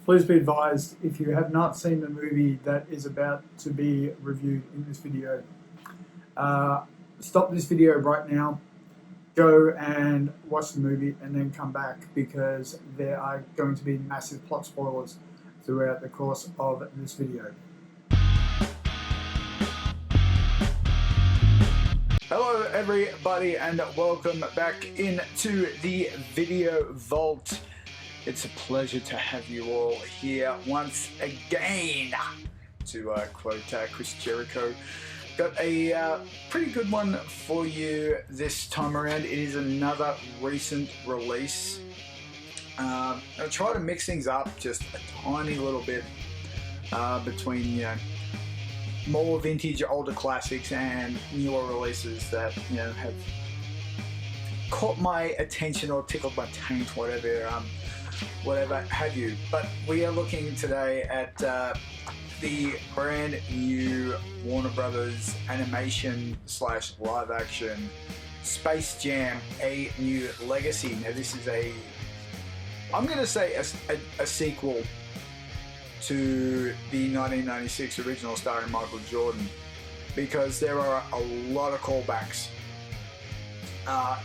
Please be advised, if you have not seen the movie that is about to be reviewed in this video, uh, stop this video right now, go and watch the movie, and then come back because there are going to be massive plot spoilers throughout the course of this video. Hello everybody and welcome back into the video vault. It's a pleasure to have you all here once again. To quote Chris Jericho, got a pretty good one for you this time around. It is another recent release. I'll try to mix things up just a tiny little bit between more vintage older classics and newer releases that have caught my attention or tickled my taint, whatever have you. But we are looking today at the brand new Warner Brothers animation / live action Space Jam: A New Legacy. Now this is I'm going to say a sequel to the 1996 original starring Michael Jordan, because there are a lot of callbacks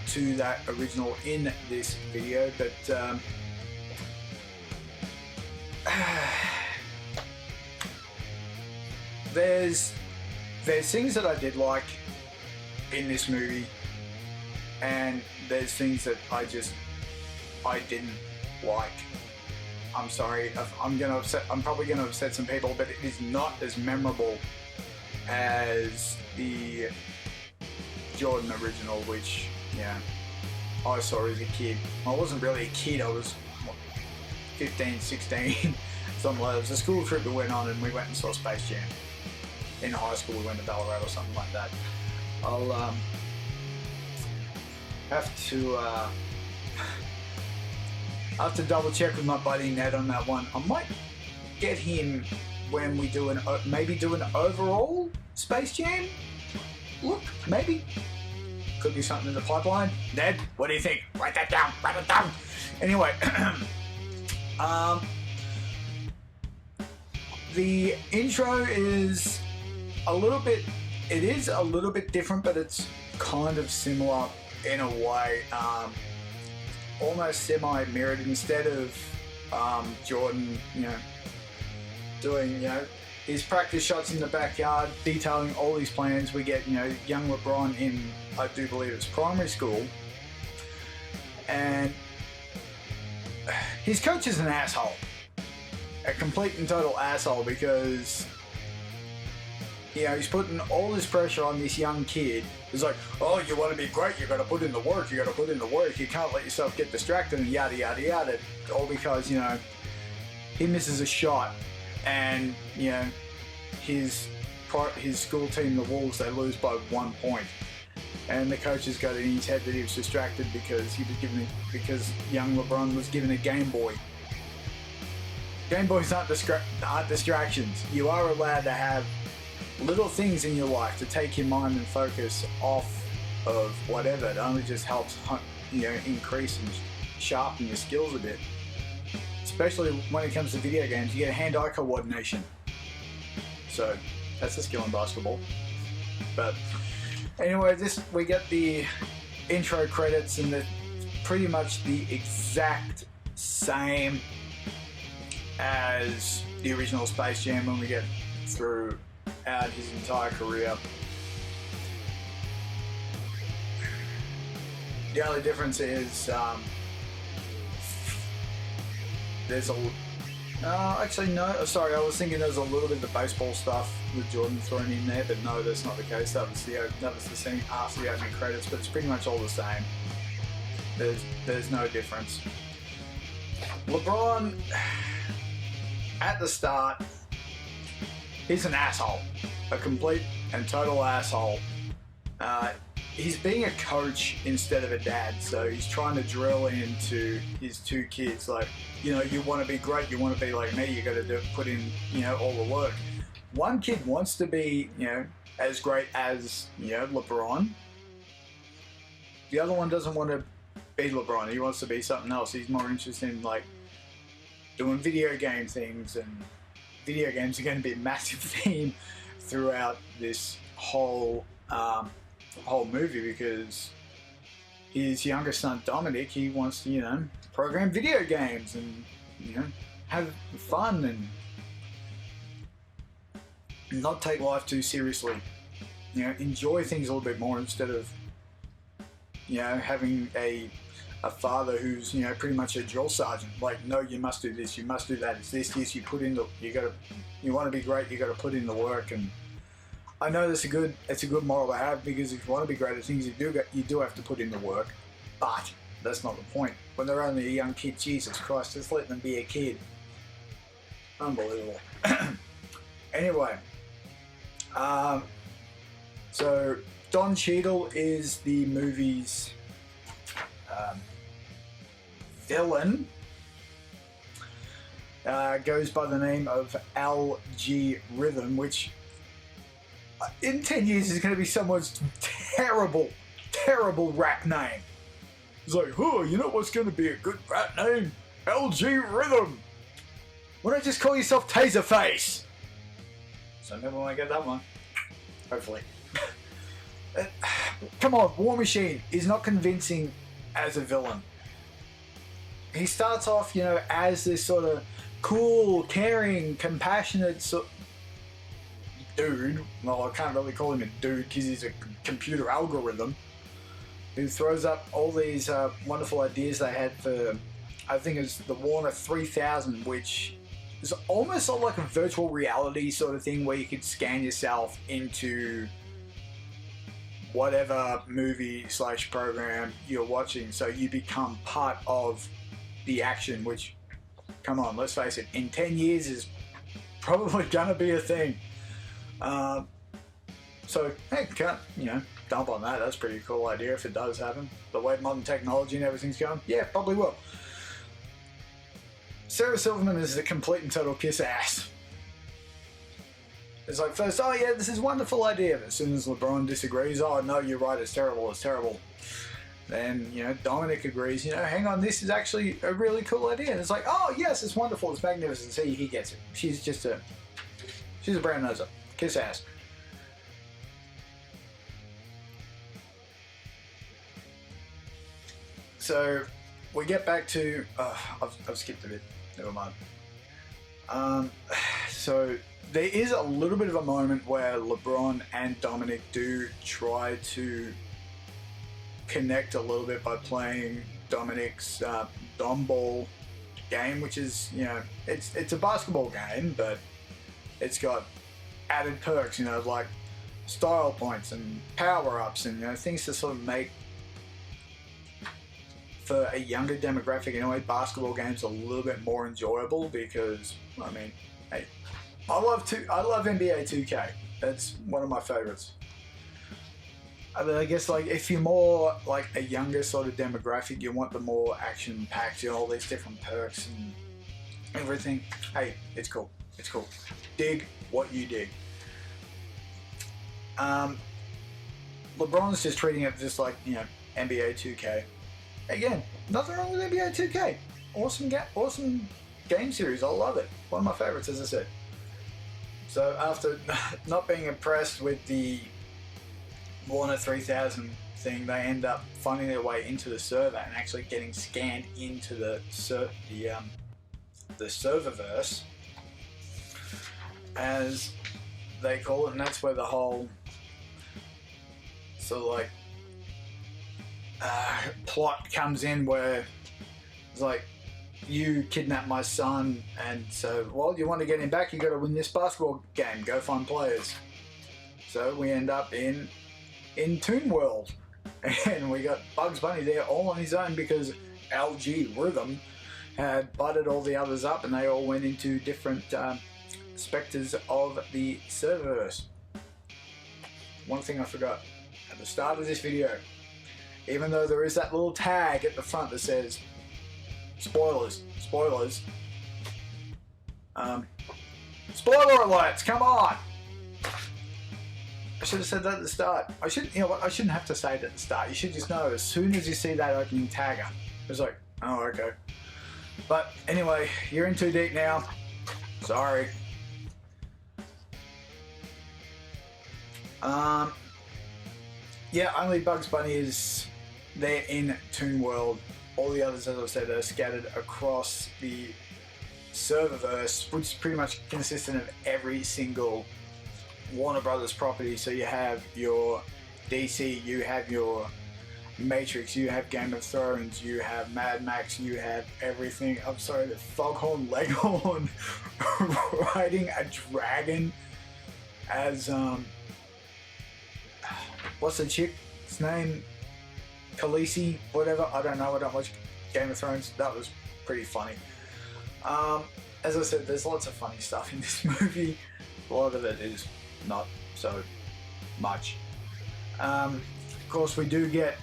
to that original in this video. But there's things that I did like in this movie, and there's things that I didn't like. I'm sorry, I'm probably gonna upset some people, but it is not as memorable as the Jordan original, which I saw as a kid. I wasn't really a kid, I was 15, 16, something like that. It was a school trip we went on and we went and saw Space Jam. In high school we went to Ballarat or something like that. I'll have to double check with my buddy Ned on that one. I might get him when we do maybe do an overall Space Jam look, maybe. Could be something in the pipeline. Ned, what do you think? Write that down, write it down. Anyway, the intro is a little bit different, but it's kind of similar in a way. Almost semi-mirrored. Instead of Jordan, doing his practice shots in the backyard, detailing all his plans, we get young LeBron in, I do believe it's primary school, and his coach is an asshole, a complete and total asshole, because he's putting all this pressure on this young kid. He's like, oh, you want to be great, you got to put in the work, you can't let yourself get distracted, and yada yada yada, all because he misses a shot, and his school team, the Wolves, they lose by 1 point, and the coach has got it in his head that he was distracted because young LeBron was given a Game Boy. Game Boys aren't distractions. You are allowed to have little things in your life to take your mind and focus off of whatever. It only just helps increase and sharpen your skills a bit, especially when it comes to video games. You get hand-eye coordination, so that's a skill in basketball. But anyway, we get the intro credits, and they're pretty much the exact same as the original Space Jam when we get through out his entire career. The only difference is there's actually no, sorry, I was thinking there's a little bit of the baseball stuff with Jordan thrown in there, but no, that's not the case. That was the scene after the opening credits, but it's pretty much all the same. There's no difference. LeBron at the start, he's an asshole, a complete and total asshole. He's being a coach instead of a dad, so he's trying to drill into his two kids, like, you want to be great, you want to be like me, you got to put in, all the work. One kid wants to be, as great as, LeBron. The other one doesn't want to be LeBron. He wants to be something else. He's more interested in, like, doing video game things, and video games are going to be a massive theme throughout this whole movie, because his younger son Dominic, he wants to, you know, program video games and, you know, have fun and not take life too seriously. You know, enjoy things a little bit more instead of, you know, having a father who's, you know, pretty much a drill sergeant. Like, no, you must do this, you must do that. It's this. You put in the, you want to be great, you got to put in the work. And I know it's a good model to have, because if you want to be great at things, you do have to put in the work. But that's not the point. When they're only a young kid, Jesus Christ, just let them be a kid. Unbelievable. Anyway, so Don Cheadle is the movie's villain. Goes by the name of LG Rhythm, which in 10 years is going to be someone's terrible rap name. It's like, oh, you know what's going to be a good rap name? LG Rhythm. Why don't you just call yourself Taserface? Some people might get that one. Hopefully. Come on, War Machine is not convincing as a villain. He starts off, you know, as this sort of cool, caring, compassionate dude. Well, I can't really call him a dude because he's a computer algorithm who throws up all these wonderful ideas they had for, I think it's the Warner 3000, which is almost like a virtual reality sort of thing where you could scan yourself into whatever movie / program you're watching, so you become part of the action, which, come on, let's face it, in 10 years is probably gonna be a thing. So, hey, can't, you know, dump on that. That's a pretty cool idea if it does happen. The way modern technology and everything's going, yeah, probably will. Sarah Silverman is the complete and total kiss ass. It's like, first, oh yeah, this is a wonderful idea. But as soon as LeBron disagrees, oh no, you're right, it's terrible, it's terrible. Then, you know, Dominic agrees, you know, hang on, this is actually a really cool idea. And it's like, oh yes, it's wonderful, it's magnificent. See, he gets it. She's a brown noser. Kiss ass. So, we get back to, I've skipped a bit, never mind. So, there is a little bit of a moment where LeBron and Dominic do try to connect a little bit by playing Dominic's Dom Ball game, which is, you know, it's a basketball game, but it's got added perks, you know, like style points and power-ups and, you know, things to sort of make, for a younger demographic anyway, basketball games a little bit more enjoyable, because, I mean, hey, I love NBA 2K. That's one of my favorites. I mean, I guess, like, if you're more like a younger sort of demographic, you want the more action-packed, you know, all these different perks and everything. Hey, it's cool. It's cool. Dig what you dig. LeBron's just treating it just like, you know, NBA 2K. Again, nothing wrong with NBA 2K. Awesome game series. I love it. One of my favorites, as I said. So after not being impressed with the Warner 3000 thing, they end up finding their way into the server and actually getting scanned into the serververse, as they call it, and that's where the whole sort of like plot comes in, where it's like, you kidnapped my son, and so, well, you want to get him back, you got to win this basketball game, go find players. So we end up in Toon World, and we got Bugs Bunny there all on his own, because LG Rhythm had butted all the others up, and they all went into different specters of the serververse. One thing I forgot at the start of this video, even though there is that little tag at the front that says spoilers, spoiler alerts, come on! I should have said that at the start. I shouldn't have to say it at the start. You should just know as soon as you see that opening tagger. It's like, oh, okay. But anyway, you're in too deep now. Sorry. Yeah, only Bugs Bunny is there in Toon World. All the others, as I've said, are scattered across the serververse, which is pretty much consistent of every single Warner Brothers property. So you have your DC, you have your Matrix, you have Game of Thrones, you have Mad Max, you have everything. I'm sorry, the Foghorn Leghorn riding a dragon as what's the chick's name? Khaleesi, whatever. I don't know. I don't watch Game of Thrones. That was pretty funny. As I said, there's lots of funny stuff in this movie. A lot of it is not so much. Of course, we do get,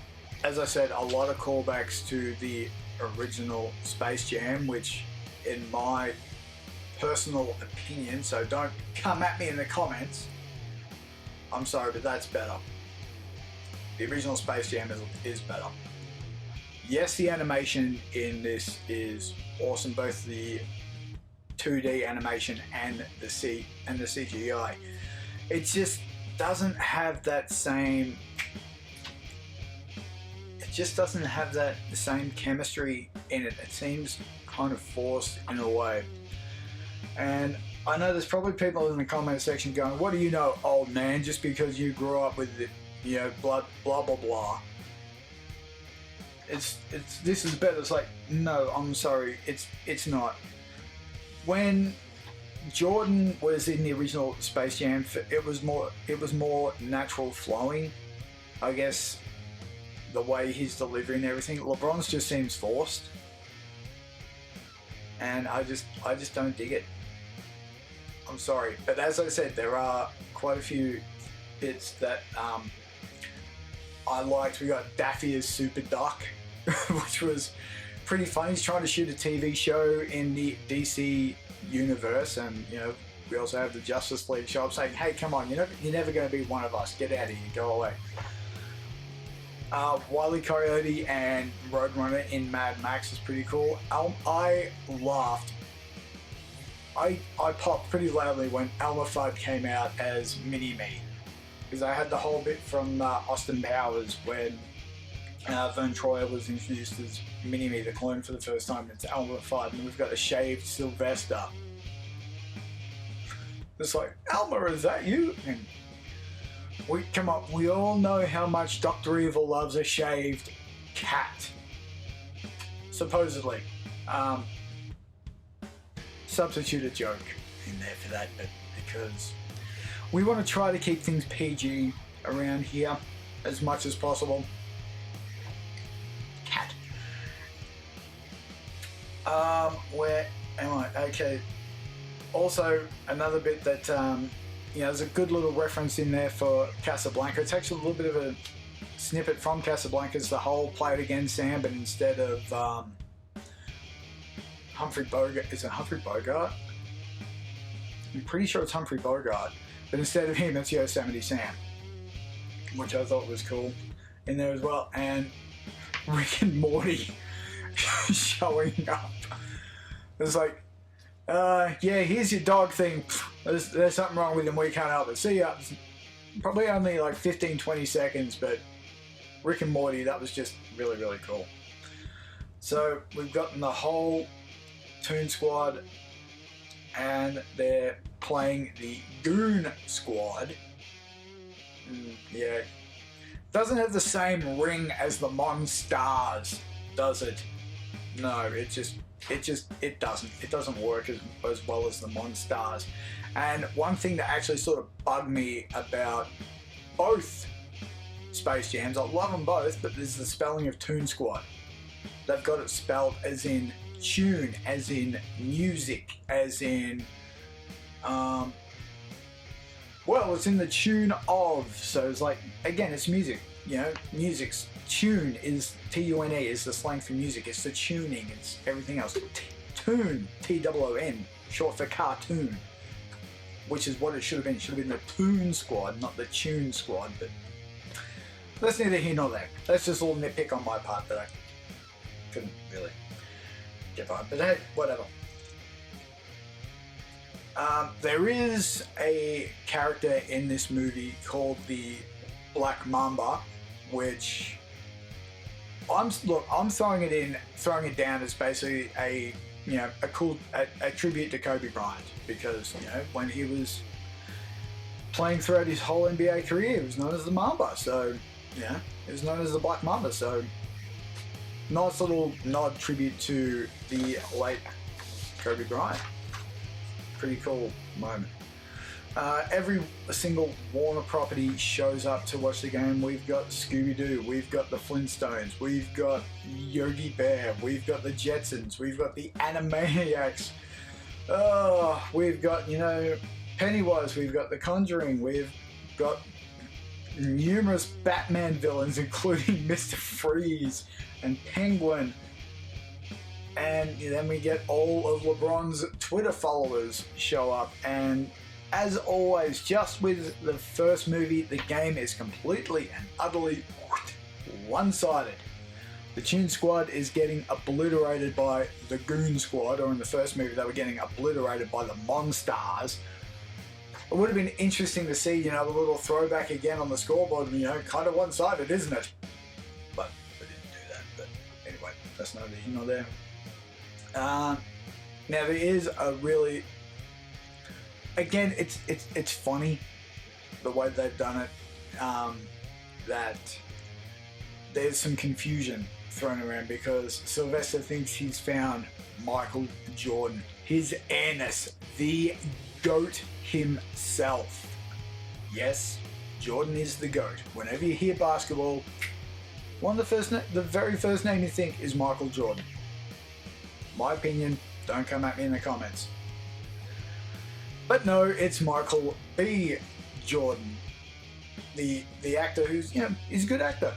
as I said, a lot of callbacks to the original Space Jam, which, in my personal opinion, so don't come at me in the comments, I'm sorry, but that's better. The original Space Jam is better. Yes, the animation in this is awesome, both the 2D animation and the CGI. It just doesn't have that same. It just doesn't have the same chemistry in it. It seems kind of forced in a way. And I know there's probably people in the comment section going, "What do you know, old man? Just because you grew up with it, you know, blah blah blah." This is better. It's like, no, I'm sorry, it's not. When Jordan was in the original Space Jam, it was more natural flowing, I guess, the way he's delivering everything. LeBron's just seems forced, and I just don't dig it. I'm sorry, but as I said, there are quite a few bits that I liked. We got Daffy as Super Duck, which was pretty funny. He's trying to shoot a TV show in the DC universe, and you know, we also have the Justice League show up saying, "Hey, come on, you're never going to be one of us. Get out of here, go away." Wile E. Coyote and Roadrunner in Mad Max is pretty cool. I laughed. I popped pretty loudly when Elmer Fudd came out as Mini-Me, because I had the whole bit from Austin Powers when Vern Troyer was introduced as Mini-Me the clone for the first time. It's Elmer Fudd, and we've got a shaved Sylvester. It's like, Elmer, is that you? And we all know how much Dr. Evil loves a shaved cat. Supposedly. Substitute a joke in there for that, but because we want to try to keep things PG around here as much as possible. Cat. Where am I? Okay. Also, another bit that there's a good little reference in there for Casablanca. It's actually a little bit of a snippet from Casablanca. It's the whole "play it again, Sam," but instead of Humphrey Bogart. Is it Humphrey Bogart? I'm pretty sure it's Humphrey Bogart, but instead of him, it's Yosemite Sam, which I thought was cool in there as well. And Rick and Morty showing up. It's like, yeah, here's your dog thing. There's something wrong with him. We can't help it. See ya. Probably only like 15-20 seconds, but Rick and Morty, that was just really, really cool. So we've gotten the whole Toon Squad, and they're playing the Goon Squad. Yeah, doesn't have the same ring as the Monstars, does it? No, it doesn't. It doesn't work as well as the Monstars. And one thing that actually sort of bugged me about both Space Jams, I love them both, but there's the spelling of Toon Squad. They've got it spelled as in tune, as in music, as in well, it's in the tune of. So it's like, again, it's music. You know, music's tune is T-U-N-E, is the slang for music. It's the tuning. It's everything else. Toon, T-O-O-N, short for cartoon, which is what it should have been. It should have been the Toon Squad, not the Tune Squad. But that's neither here nor there. That's just a little nitpick on my part that I couldn't really get by. But hey, whatever. There is a character in this movie called the Black Mamba, which I'm throwing it down as basically a tribute to Kobe Bryant, because when he was playing throughout his whole NBA career, he was known as the Mamba. So he was known as the Black Mamba. So nice little nod tribute to the late Kobe Bryant. Pretty cool moment. Every single Warner property shows up to watch the game. We've got Scooby-Doo, we've got the Flintstones, we've got Yogi Bear, we've got the Jetsons, we've got the Animaniacs, we've got, Pennywise, we've got the Conjuring, we've got numerous Batman villains, including Mr. Freeze and Penguin. And then we get all of LeBron's Twitter followers show up, and as always, just with the first movie, the game is completely and utterly one-sided. The Toon Squad is getting obliterated by the Goon Squad, or in the first movie they were getting obliterated by the Monstars. It would have been interesting to see, the little throwback again on the scoreboard, kind of one-sided, isn't it? But we didn't do that. But anyway, that's neither here nor there. Now there is a really, again, it's funny the way they've done it, that there's some confusion thrown around because Sylvester thinks he's found Michael Jordan, his heiress, the GOAT himself. Yes, Jordan is the GOAT. Whenever you hear basketball, the very first name you think is Michael Jordan. My opinion, don't come at me in the comments. But no, it's Michael B. Jordan, the actor who's, he's a good actor.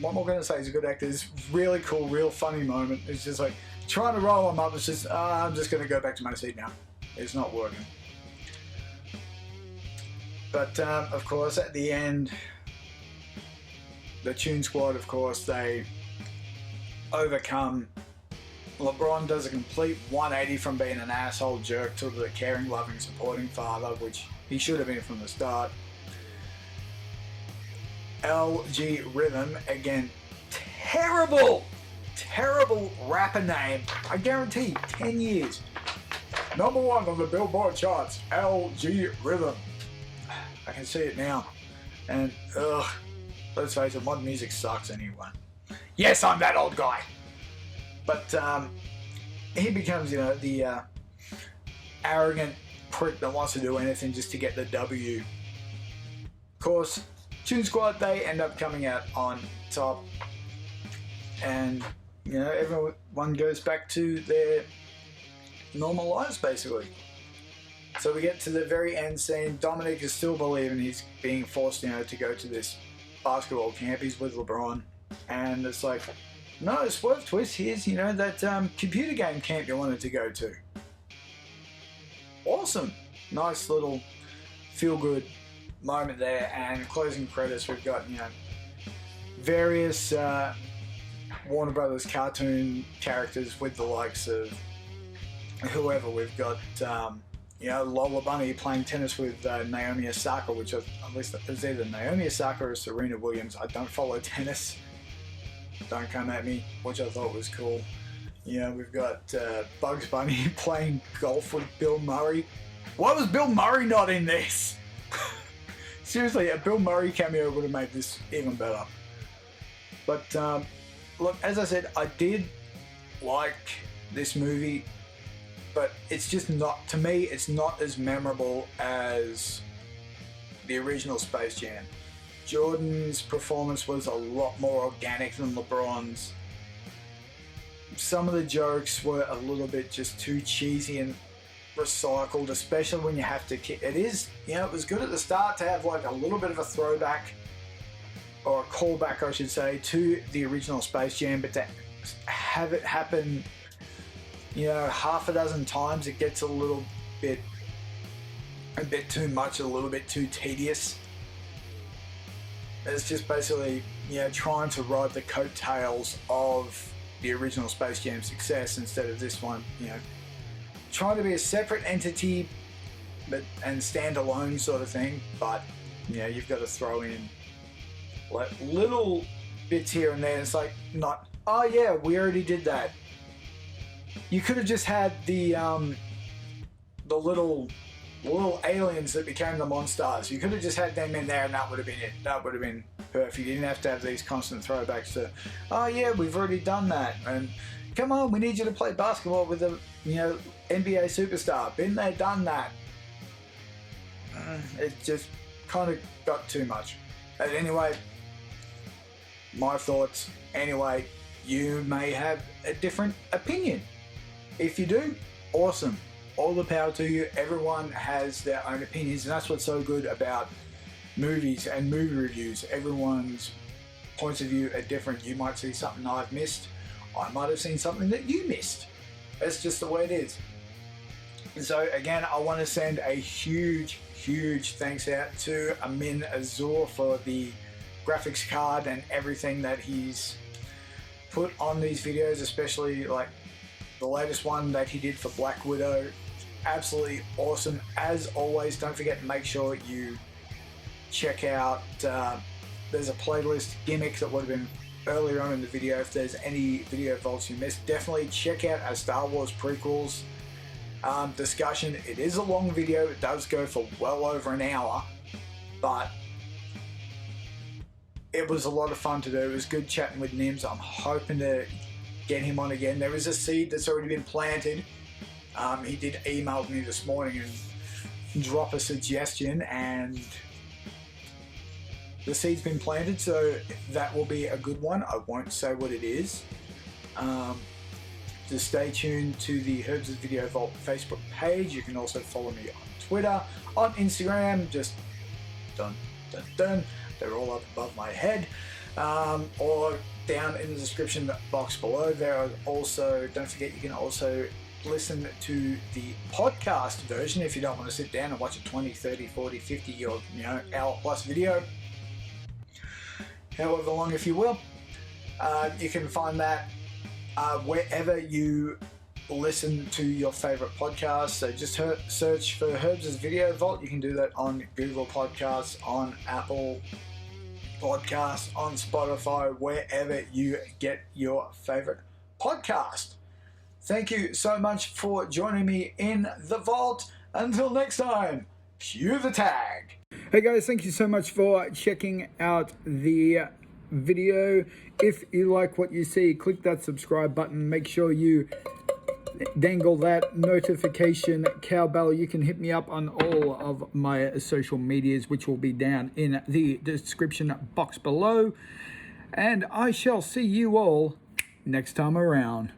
What am I going to say? He's a good actor. It's really cool, real funny moment. It's just like trying to roll him up. It's just, I'm just going to go back to my seat now. It's not working. But of course, at the end, the Toon Squad, of course, they overcome. LeBron does a complete 180 from being an asshole jerk to the caring, loving, supporting father, which he should have been from the start. LG Rhythm, again, terrible rapper name. I guarantee 10 years. #1 on the Billboard charts, LG Rhythm. I can see it now. And, let's face it, modern music sucks anyway. Yes, I'm that old guy. But he becomes, the arrogant prick that wants to do anything just to get the W. Of course, Toon Squad, they end up coming out on top. And, everyone goes back to their normal lives, basically. So we get to the very end scene. Dominic is still believing he's being forced, to go to this basketball camp. He's with LeBron. And it's like, no, swerve twist, here's, that computer game camp you wanted to go to. Awesome. Nice little feel-good moment there. And closing credits, we've got, various Warner Brothers cartoon characters with the likes of whoever. We've got, Lola Bunny playing tennis with Naomi Osaka, which at least it was either Naomi Osaka or Serena Williams. I don't follow tennis. Don't come at me, which I thought was cool. We've got Bugs Bunny playing golf with Bill Murray. Why was Bill Murray not in this? Seriously, a Bill Murray cameo would have made this even better. But, look, as I said, I did like this movie, but it's just not, to me, it's not as memorable as the original Space Jam. Jordan's performance was a lot more organic than LeBron's. Some of the jokes were a little bit just too cheesy and recycled, especially when you have to kick. It is, it was good at the start to have like a little bit of a throwback, or a callback, I should say, to the original Space Jam, but to have it happen, half a dozen times, it gets a bit too much, a little bit too tedious. It's just basically, trying to ride the coattails of the original Space Jam success instead of this one, you know, trying to be a separate entity and stand alone sort of thing. But you know, you've got to throw in like little bits here and there. It's like, not, oh yeah, we already did that. You could have just had the little aliens that became the Monstars. You could have just had them in there and that would have been it. That would have been perfect. You didn't have to have these constant throwbacks to, oh yeah, we've already done that. And come on, we need you to play basketball with a, you know, NBA superstar. Been there, done that. It just kind of got too much. But anyway, my thoughts. Anyway, you may have a different opinion. If you do, awesome. All the power to you. Everyone has their own opinions, and that's what's so good about movies and movie reviews. Everyone's points of view are different. You might see something I've missed. I might have seen something that you missed. That's just the way it is. And so again, I want to send a huge thanks out to Amin Azoor for the graphics card and everything that he's put on these videos, especially like the latest one that he did for Black Widow. Absolutely awesome. As always, don't forget to make sure you check out, there's a playlist gimmick that would have been earlier on in the video. If there's any video vaults you missed, definitely check out our Star Wars prequels discussion. It is a long video. It does go for well over an hour, but it was a lot of fun to do. It was good chatting with Nims. I'm hoping to get him on again. There is a seed that's already been planted. He did email me this morning and drop a suggestion, and the seed's been planted, so that will be a good one. I won't say what it is. Just stay tuned to the Herbz Video Vault Facebook page. You can also follow me on Twitter, on Instagram, just dun. They're all up above my head, or down in the description box below. There are also, don't forget, you can also listen to the podcast version if you don't want to sit down and watch a 20, 30, 40, 50 or, you know, hour plus video, however long, if you will. You can find that wherever you listen to your favorite podcast. So just search for Herbz Video Vault. You can do that on Google Podcasts, on Apple Podcasts, on Spotify, wherever you get your favorite podcast. Thank you so much for joining me in the vault. Until next time, cue the tag. Hey guys, thank you so much for checking out the video. If you like what you see, click that subscribe button. Make sure you dangle that notification cowbell. You can hit me up on all of my social medias, which will be down in the description box below. And I shall see you all next time around.